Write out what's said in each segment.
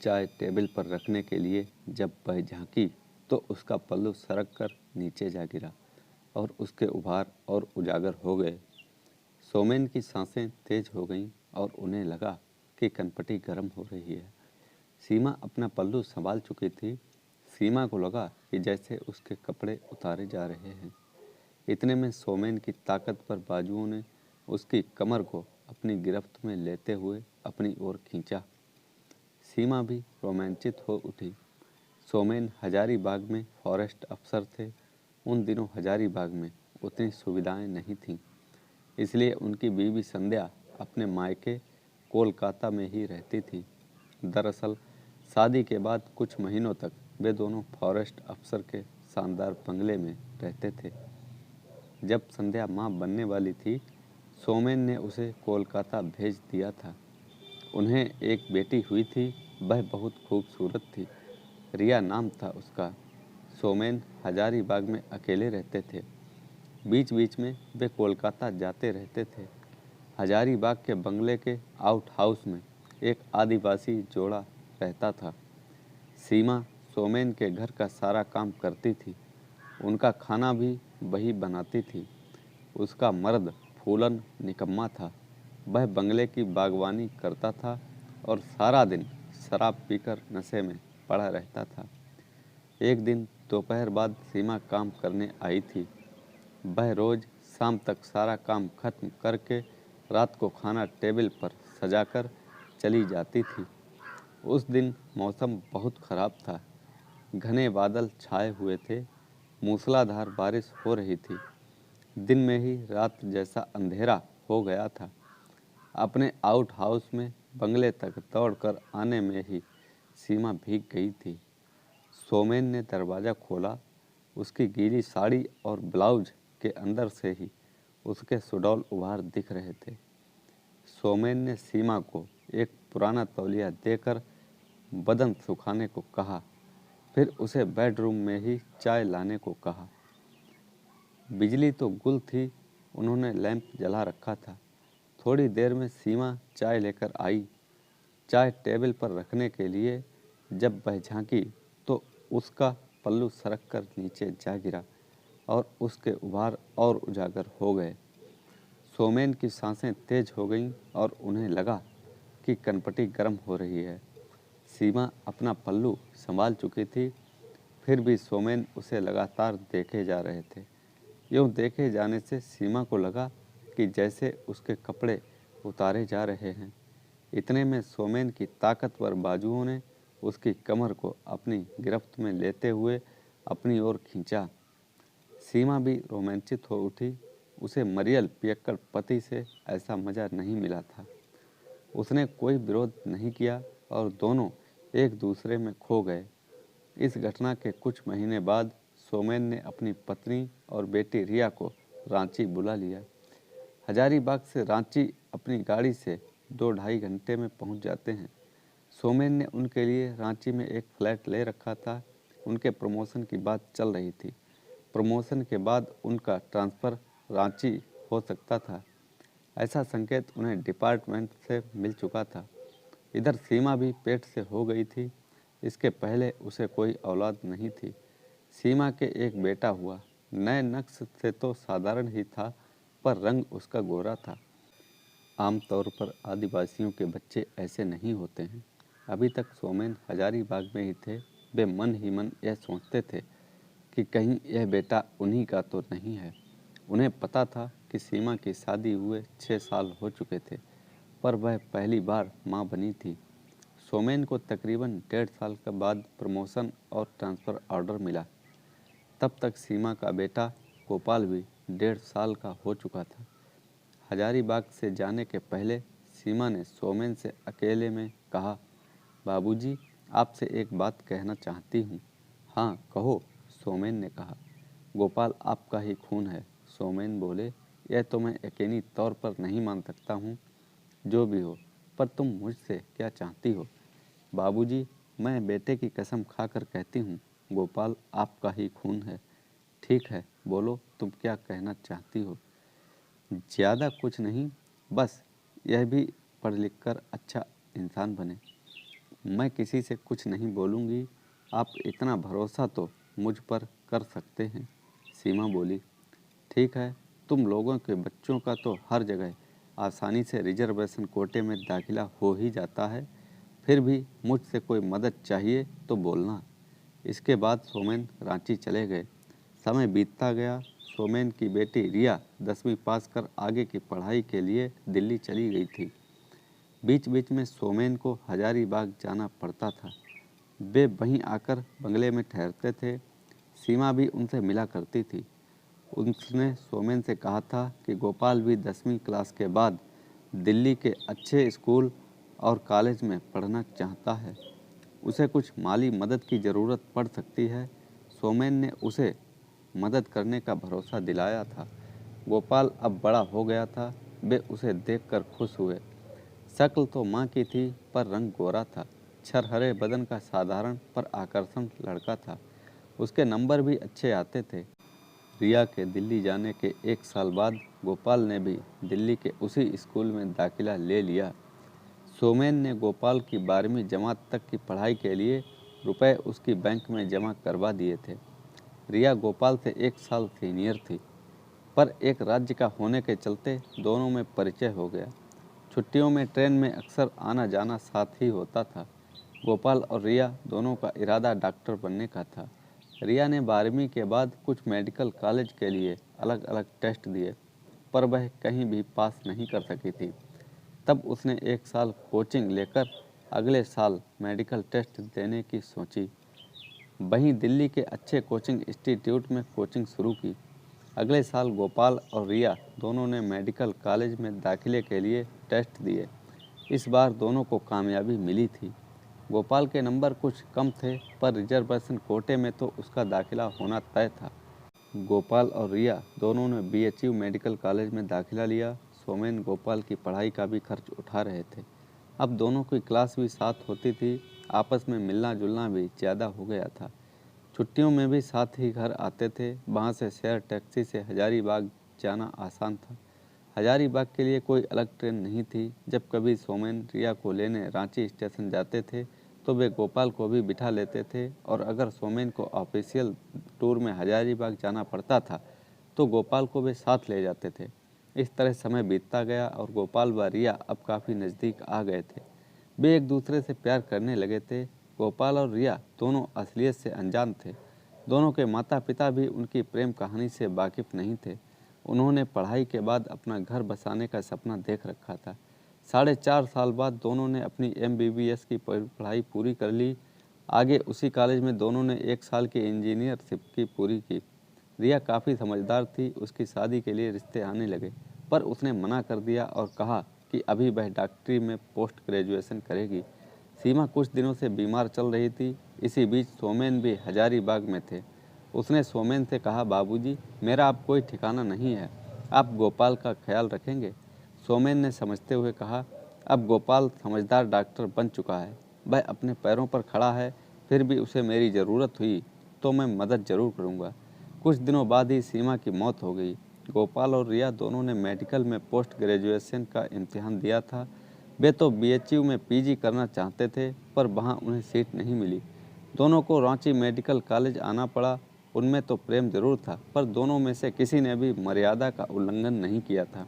चाय टेबल पर रखने के लिए जब वह झांकी तो उसका पल्लू सरक कर नीचे जा गिरा और उसके उभार और उजागर हो गए। सोमेन की सांसें तेज हो गईं और उन्हें लगा कि कनपटी गर्म हो रही है। सीमा अपना पल्लू संभाल चुकी थी। सीमा को लगा कि जैसे उसके कपड़े उतारे जा रहे हैं। इतने में सोमेन की ताकतवर बाजुओं ने उसकी कमर को अपनी गिरफ्त में लेते हुए अपनी ओर खींचा। सीमा भी रोमांचित हो उठी। सोमेन हजारीबाग में फॉरेस्ट अफसर थे। उन दिनों हजारीबाग में उतनी सुविधाएं नहीं थीं, इसलिए उनकी बीवी संध्या अपने मायके कोलकाता में ही रहती थी। दरअसल शादी के बाद कुछ महीनों तक वे दोनों फॉरेस्ट अफसर के शानदार बंगले में रहते थे। जब संध्या माँ बनने वाली थी, सोमेन ने उसे कोलकाता भेज दिया था। उन्हें एक बेटी हुई थी। वह बहुत खूबसूरत थी। रिया नाम था उसका। सोमेन हजारीबाग में अकेले रहते थे। बीच बीच में वे कोलकाता जाते रहते थे। हजारीबाग के बंगले के आउट हाउस में एक आदिवासी जोड़ा रहता था। सीमा सोमेन के घर का सारा काम करती थी। उनका खाना भी वही बनाती थी। उसका मर्द फूलन निकम्मा था। वह बंगले की बागवानी करता था और सारा दिन शराब पीकर नशे में पड़ा रहता था। एक दिन दोपहर बाद सीमा काम करने आई थी। वह रोज शाम तक सारा काम खत्म करके रात को खाना टेबल पर सजाकर चली जाती थी। उस दिन मौसम बहुत खराब था। घने बादल छाए हुए थे। मूसलाधार बारिश हो रही थी। दिन में ही रात जैसा अंधेरा हो गया था। अपने आउट हाउस में बंगले तक दौड़कर आने में ही सीमा भीग गई थी। सोमेन ने दरवाज़ा खोला। उसकी गीली साड़ी और ब्लाउज के अंदर से ही उसके सुडौल उभार दिख रहे थे। सोमेन ने सीमा को एक पुराना तौलिया देकर बदन सुखाने को कहा, फिर उसे बेडरूम में ही चाय लाने को कहा। बिजली तो गुल थी। उन्होंने लैंप जला रखा था। थोड़ी देर में सीमा चाय लेकर आई। चाय टेबल पर रखने के लिए जब वह झांकी तो उसका पल्लू सरक कर नीचे जा गिरा और उसके उभार और उजागर हो गए। सोमेन की सांसें तेज हो गईं और उन्हें लगा कि कनपटी गर्म हो रही है। सीमा अपना पल्लू संभाल चुकी थी, फिर भी सोमेन उसे लगातार देखे जा रहे थे। यूँ देखे जाने से सीमा को लगा कि जैसे उसके कपड़े उतारे जा रहे हैं। इतने में सोमेन की ताकतवर बाजुओं ने उसकी कमर को अपनी गिरफ्त में लेते हुए अपनी ओर खींचा। सीमा भी रोमांचित हो उठी। उसे मरियल पियक्कड़ पति से ऐसा मज़ा नहीं मिला था। उसने कोई विरोध नहीं किया और दोनों एक दूसरे में खो गए। इस घटना के कुछ महीने बाद सोमेन ने अपनी पत्नी और बेटी रिया को रांची बुला लिया। हजारीबाग से रांची अपनी गाड़ी से 2-2.5 घंटे में पहुंच जाते हैं। सोमेन ने उनके लिए रांची में एक फ्लैट ले रखा था। उनके प्रमोशन की बात चल रही थी। प्रमोशन के बाद उनका ट्रांसफ़र रांची हो सकता था, ऐसा संकेत उन्हें डिपार्टमेंट से मिल चुका था। इधर सीमा भी पेट से हो गई थी। इसके पहले उसे कोई औलाद नहीं थी। सीमा के एक बेटा हुआ। नए नक्श से तो साधारण ही था, पर रंग उसका गोरा था। आमतौर पर आदिवासियों के बच्चे ऐसे नहीं होते हैं। अभी तक सोमेन हजारीबाग में ही थे। वे मन ही मन यह सोचते थे कि कहीं यह बेटा उन्हीं का तो नहीं है। उन्हें पता था कि सीमा की शादी हुए 6 साल हो चुके थे, पर वह पहली बार मां बनी थी। सोमेन को तकरीबन 1.5 साल के बाद प्रमोशन और ट्रांसफ़र ऑर्डर मिला। तब तक सीमा का बेटा गोपाल भी 1.5 साल का हो चुका था। हजारीबाग से जाने के पहले सीमा ने सोमेन से अकेले में कहा, बाबूजी, आपसे एक बात कहना चाहती हूँ। हाँ कहो, सोमेन ने कहा। गोपाल आपका ही खून है। सोमेन बोले, यह तो मैं यकीनी तौर पर नहीं मान सकता हूँ। जो भी हो, पर तुम मुझसे क्या चाहती हो? बाबूजी, मैं बेटे की कसम खाकर कहती हूँ, गोपाल आपका ही खून है। ठीक है, बोलो तुम क्या कहना चाहती हो? ज़्यादा कुछ नहीं, बस यह भी पढ़ लिख कर अच्छा इंसान बने। मैं किसी से कुछ नहीं बोलूँगी, आप इतना भरोसा तो मुझ पर कर सकते हैं। सीमा बोली, ठीक है, तुम लोगों के बच्चों का तो हर जगह आसानी से रिजर्वेशन कोटे में दाखिला हो ही जाता है, फिर भी मुझसे कोई मदद चाहिए तो बोलना। इसके बाद सोमेन रांची चले गए। समय बीतता गया। सोमेन की बेटी रिया 10वीं पास कर आगे की पढ़ाई के लिए दिल्ली चली गई थी। बीच बीच में सोमेन को हजारीबाग जाना पड़ता था। वे वहीं आकर बंगले में ठहरते थे। सीमा भी उनसे मिला करती थी। उसने सोमेन से कहा था कि गोपाल भी 10वीं क्लास के बाद दिल्ली के अच्छे स्कूल और कॉलेज में पढ़ना चाहता है। उसे कुछ माली मदद की ज़रूरत पड़ सकती है। सोमेन ने उसे मदद करने का भरोसा दिलाया था। गोपाल अब बड़ा हो गया था। वे उसे देखकर खुश हुए। शक्ल तो माँ की थी, पर रंग गोरा था। छरहरे बदन का साधारण पर आकर्षण लड़का था। उसके नंबर भी अच्छे आते थे। रिया के दिल्ली जाने के 1 साल बाद गोपाल ने भी दिल्ली के उसी स्कूल में दाखिला ले लिया। सोमेन ने गोपाल की 12वीं जमात तक की पढ़ाई के लिए रुपए उसकी बैंक में जमा करवा दिए थे। रिया गोपाल से 1 साल सीनियर थी, पर एक राज्य का होने के चलते दोनों में परिचय हो गया। छुट्टियों में ट्रेन में अक्सर आना जाना साथ ही होता था। गोपाल और रिया दोनों का इरादा डॉक्टर बनने का था। रिया ने 12वीं के बाद कुछ मेडिकल कॉलेज के लिए अलग अलग टेस्ट दिए, पर वह कहीं भी पास नहीं कर सकी थी। तब उसने 1 साल कोचिंग लेकर अगले साल मेडिकल टेस्ट देने की सोची। वहीं दिल्ली के अच्छे कोचिंग इंस्टीट्यूट में कोचिंग शुरू की। अगले साल गोपाल और रिया दोनों ने मेडिकल कॉलेज में दाखिले के लिए टेस्ट दिए। इस बार दोनों को कामयाबी मिली थी। गोपाल के नंबर कुछ कम थे, पर रिजर्वेशन कोटे में तो उसका दाखिला होना तय था। गोपाल और रिया दोनों ने बीएचयू मेडिकल कॉलेज में दाखिला लिया। सोमेन गोपाल की पढ़ाई का भी खर्च उठा रहे थे। अब दोनों की क्लास भी साथ होती थी। आपस में मिलना जुलना भी ज़्यादा हो गया था। छुट्टियों में भी साथ ही घर आते थे। वहाँ से शेयर टैक्सी से हजारीबाग जाना आसान था। हजारीबाग के लिए कोई अलग ट्रेन नहीं थी। जब कभी सोमेन रिया को लेने रांची स्टेशन जाते थे तो वे गोपाल को भी बिठा लेते थे, और अगर सोमेन को ऑफिशियल टूर में हजारीबाग जाना पड़ता था तो गोपाल को वे साथ ले जाते थे। इस तरह समय बीतता गया और गोपाल व रिया अब काफ़ी नज़दीक आ गए थे। वे एक दूसरे से प्यार करने लगे थे। गोपाल और रिया दोनों असलियत से अनजान थे। दोनों के माता पिता भी उनकी प्रेम कहानी से वाकिफ़ नहीं थे। उन्होंने पढ़ाई के बाद अपना घर बसाने का सपना देख रखा था। 4.5 साल बाद दोनों ने अपनी एमबीबीएस की पढ़ाई पूरी कर ली। आगे उसी कॉलेज में दोनों ने 1 साल की इंजीनियरशिप की पूरी की। रिया काफ़ी समझदार थी। उसकी शादी के लिए रिश्ते आने लगे, पर उसने मना कर दिया और कहा कि अभी वह डॉक्टरी में पोस्ट ग्रेजुएशन करेगी। सीमा कुछ दिनों से बीमार चल रही थी। इसी बीच सोमेन भी हजारीबाग में थे। उसने सोमेन से कहा, बाबूजी, मेरा अब कोई ठिकाना नहीं है, आप गोपाल का ख्याल रखेंगे? सोमेन ने समझते हुए कहा, अब गोपाल समझदार डॉक्टर बन चुका है, वह अपने पैरों पर खड़ा है, फिर भी उसे मेरी ज़रूरत हुई तो मैं मदद ज़रूर करूँगा। कुछ दिनों बाद ही सीमा की मौत हो गई। गोपाल और रिया दोनों ने मेडिकल में पोस्ट ग्रेजुएशन का इम्तिहान दिया था। वे तो बीएचयू में पीजी करना चाहते थे, पर वहाँ उन्हें सीट नहीं मिली। दोनों को रांची मेडिकल कॉलेज आना पड़ा। उनमें तो प्रेम जरूर था, पर दोनों में से किसी ने भी मर्यादा का उल्लंघन नहीं किया था।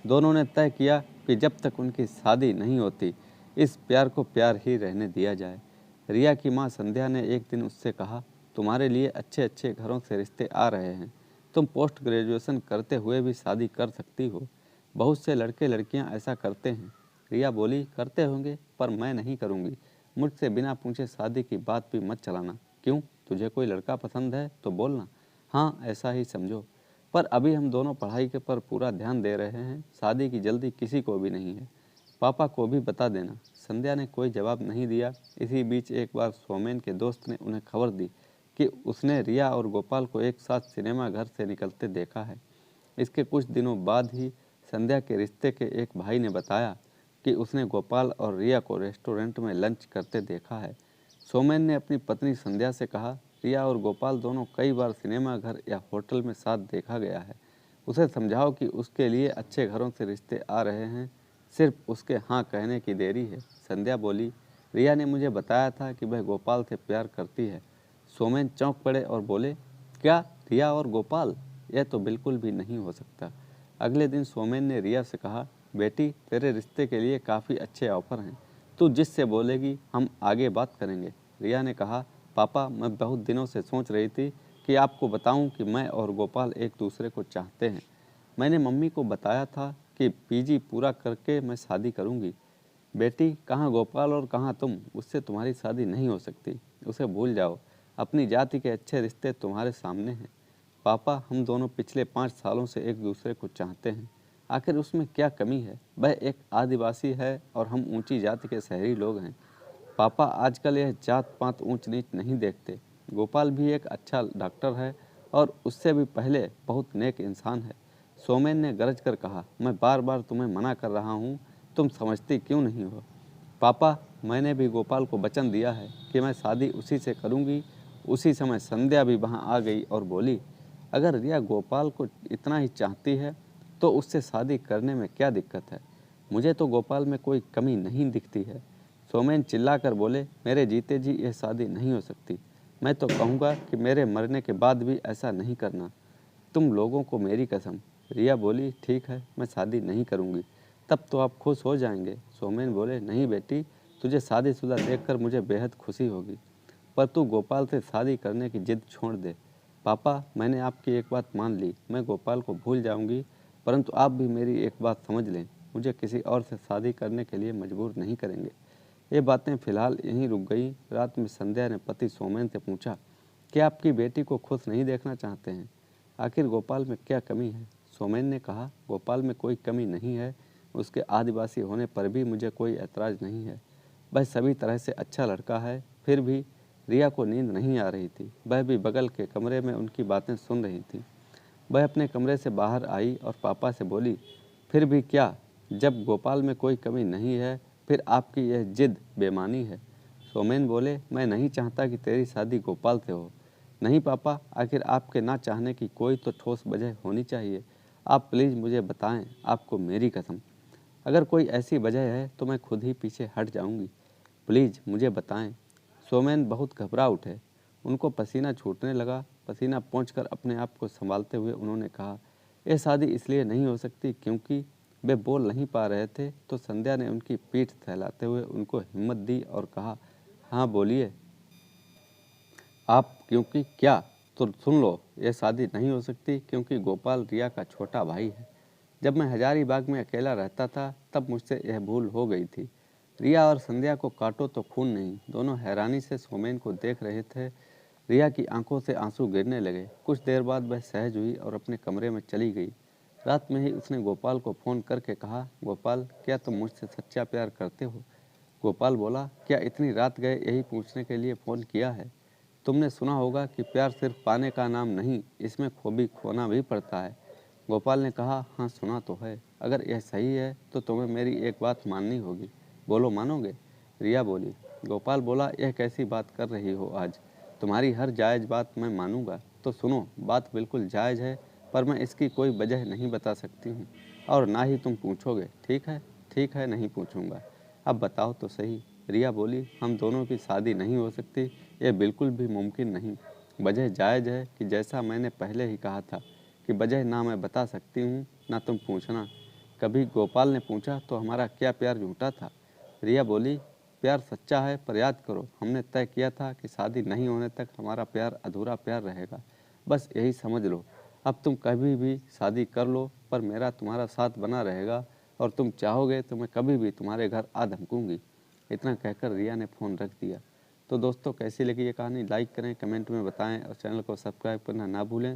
दोनों ने तय किया कि जब तक उनकी शादी नहीं होती, इस प्यार को प्यार ही रहने दिया जाए। रिया की माँ संध्या ने एक दिन उससे कहा, तुम्हारे लिए अच्छे अच्छे घरों से रिश्ते आ रहे हैं, तुम पोस्ट ग्रेजुएशन करते हुए भी शादी कर सकती हो। बहुत से लड़के लड़कियां ऐसा करते हैं। रिया बोली, करते होंगे, पर मैं नहीं करूँगी। मुझसे बिना पूछे शादी की बात भी मत चलाना। क्यों, तुझे कोई लड़का पसंद है तो बोलना। हाँ, ऐसा ही समझो, पर अभी हम दोनों पढ़ाई के पर पूरा ध्यान दे रहे हैं। शादी की जल्दी किसी को भी नहीं है। पापा को भी बता देना। संध्या ने कोई जवाब नहीं दिया। इसी बीच एक बार सोमेन के दोस्त ने उन्हें खबर दी कि उसने रिया और गोपाल को एक साथ सिनेमा घर से निकलते देखा है। इसके कुछ दिनों बाद ही संध्या के रिश्ते के एक भाई ने बताया कि उसने गोपाल और रिया को रेस्टोरेंट में लंच करते देखा है। सोमेन ने अपनी पत्नी संध्या से कहा, रिया और गोपाल दोनों कई बार सिनेमा घर या होटल में साथ देखा गया है। उसे समझाओ कि उसके लिए अच्छे घरों से रिश्ते आ रहे हैं, सिर्फ उसके हाँ कहने की देरी है। संध्या बोली, रिया ने मुझे बताया था कि वह गोपाल से प्यार करती है। सोमेन चौंक पड़े और बोले, क्या रिया और गोपाल? यह तो बिल्कुल भी नहीं हो सकता। अगले दिन सोमेन ने रिया से कहा, बेटी तेरे रिश्ते के लिए काफ़ी अच्छे ऑफर हैं, तू जिससे बोलेगी हम आगे बात करेंगे। रिया ने कहा, पापा मैं बहुत दिनों से सोच रही थी कि आपको बताऊं कि मैं और गोपाल एक दूसरे को चाहते हैं। मैंने मम्मी को बताया था कि पीजी पूरा करके मैं शादी करूंगी। बेटी कहाँ गोपाल और कहाँ तुम, उससे तुम्हारी शादी नहीं हो सकती, उसे भूल जाओ। अपनी जाति के अच्छे रिश्ते तुम्हारे सामने हैं। पापा हम दोनों पिछले 5 सालों से एक दूसरे को चाहते हैं, आखिर उसमें क्या कमी है? वह एक आदिवासी है और हम ऊंची जाति के शहरी लोग हैं। पापा आजकल यह जात पात ऊंच नीच नहीं देखते। गोपाल भी एक अच्छा डॉक्टर है और उससे भी पहले बहुत नेक इंसान है। सोमेन ने गरज कर कहा, मैं बार बार तुम्हें मना कर रहा हूँ, तुम समझती क्यों नहीं हो? पापा मैंने भी गोपाल को वचन दिया है कि मैं शादी उसी से करूँगी। उसी समय संध्या भी वहाँ आ गई और बोली, अगर रिया गोपाल को इतना ही चाहती है तो उससे शादी करने में क्या दिक्कत है? मुझे तो गोपाल में कोई कमी नहीं दिखती है। सोमेन चिल्लाकर बोले, मेरे जीते जी यह शादी नहीं हो सकती। मैं तो कहूँगा कि मेरे मरने के बाद भी ऐसा नहीं करना। तुम लोगों को मेरी कसम। रिया बोली, ठीक है मैं शादी नहीं करूँगी। तब तो आप खुश हो जाएंगे। सोमेन बोले, नहीं बेटी, तुझे शादीशुदा देखकर मुझे बेहद खुशी होगी, पर तू गोपाल से शादी करने की जिद छोड़ दे। पापा मैंने आपकी एक बात मान ली, मैं गोपाल को भूल जाऊंगी, परंतु आप भी मेरी एक बात समझ लें, मुझे किसी और से शादी करने के लिए मजबूर नहीं करेंगे। ये बातें फिलहाल यहीं रुक गई। रात में संध्या ने पति सोमेन से पूछा, क्या आपकी बेटी को खुश नहीं देखना चाहते हैं? आखिर गोपाल में क्या कमी है? सोमेन ने कहा, गोपाल में कोई कमी नहीं है, उसके आदिवासी होने पर भी मुझे कोई ऐतराज़ नहीं है। वह सभी तरह से अच्छा लड़का है। फिर भी रिया को नींद नहीं आ रही थी। वह भी बगल के कमरे में उनकी बातें सुन रही थी। वह अपने कमरे से बाहर आई और पापा से बोली, फिर भी क्या? जब गोपाल में कोई कमी नहीं है फिर आपकी यह जिद बेमानी है। सोमेन बोले, मैं नहीं चाहता कि तेरी शादी गोपाल से हो। नहीं पापा, आखिर आपके ना चाहने की कोई तो ठोस वजह होनी चाहिए। आप प्लीज़ मुझे बताएं, आपको मेरी कसम। अगर कोई ऐसी वजह है तो मैं खुद ही पीछे हट जाऊंगी। प्लीज़ मुझे बताएं। सोमेन बहुत घबरा उठे। उनको पसीना छूटने लगा। पसीना पोंछकर अपने आप को संभालते हुए उन्होंने कहा, यह शादी इसलिए नहीं हो सकती क्योंकि। वे बोल नहीं पा रहे थे तो संध्या ने उनकी पीठ सहलाते हुए उनको हिम्मत दी और कहा, हाँ बोलिए आप। क्योंकि क्या? तो सुन लो, यह शादी नहीं हो सकती क्योंकि गोपाल रिया का छोटा भाई है। जब मैं हजारीबाग में अकेला रहता था तब मुझसे यह भूल हो गई थी। रिया और संध्या को काटो तो खून नहीं। दोनों हैरानी से सोमेन को देख रहे थे। रिया की आंखों से आंसू गिरने लगे। कुछ देर बाद वह सहज हुई और अपने कमरे में चली गई। रात में ही उसने गोपाल को फ़ोन करके कहा, गोपाल क्या तुम मुझसे सच्चा प्यार करते हो? गोपाल बोला, क्या इतनी रात गए यही पूछने के लिए फ़ोन किया है? तुमने सुना होगा कि प्यार सिर्फ पाने का नाम नहीं, इसमें खोना भी पड़ता है। गोपाल ने कहा, हाँ सुना तो है। अगर यह सही है तो तुम्हें मेरी एक बात माननी होगी। बोलो, मानोगे? रिया बोली। गोपाल बोला, यह कैसी बात कर रही हो आज? तुम्हारी हर जायज़ बात मैं मानूंगा। तो सुनो, बात बिल्कुल जायज़ है, पर मैं इसकी कोई वजह नहीं बता सकती हूँ और ना ही तुम पूछोगे। ठीक है? ठीक है, नहीं पूछूंगा। अब बताओ तो सही। रिया बोली, हम दोनों की शादी नहीं हो सकती, ये बिल्कुल भी मुमकिन नहीं। वजह जायज़ है कि जैसा मैंने पहले ही कहा था कि वजह ना मैं बता सकती हूँ ना तुम पूछना। कभी गोपाल ने पूछा तो हमारा क्या प्यार झूठा था? रिया बोली, प्यार सच्चा है, पर याद करो हमने तय किया था कि शादी नहीं होने तक हमारा प्यार अधूरा प्यार रहेगा। बस यही समझ लो। अब तुम कभी भी शादी कर लो, पर मेरा तुम्हारा साथ बना रहेगा और तुम चाहोगे तो मैं कभी भी तुम्हारे घर आ धमकूंगी। इतना कहकर रिया ने फ़ोन रख दिया। तो दोस्तों, कैसी लगी ये कहानी? लाइक करें, कमेंट में बताएं और चैनल को सब्सक्राइब करना ना भूलें।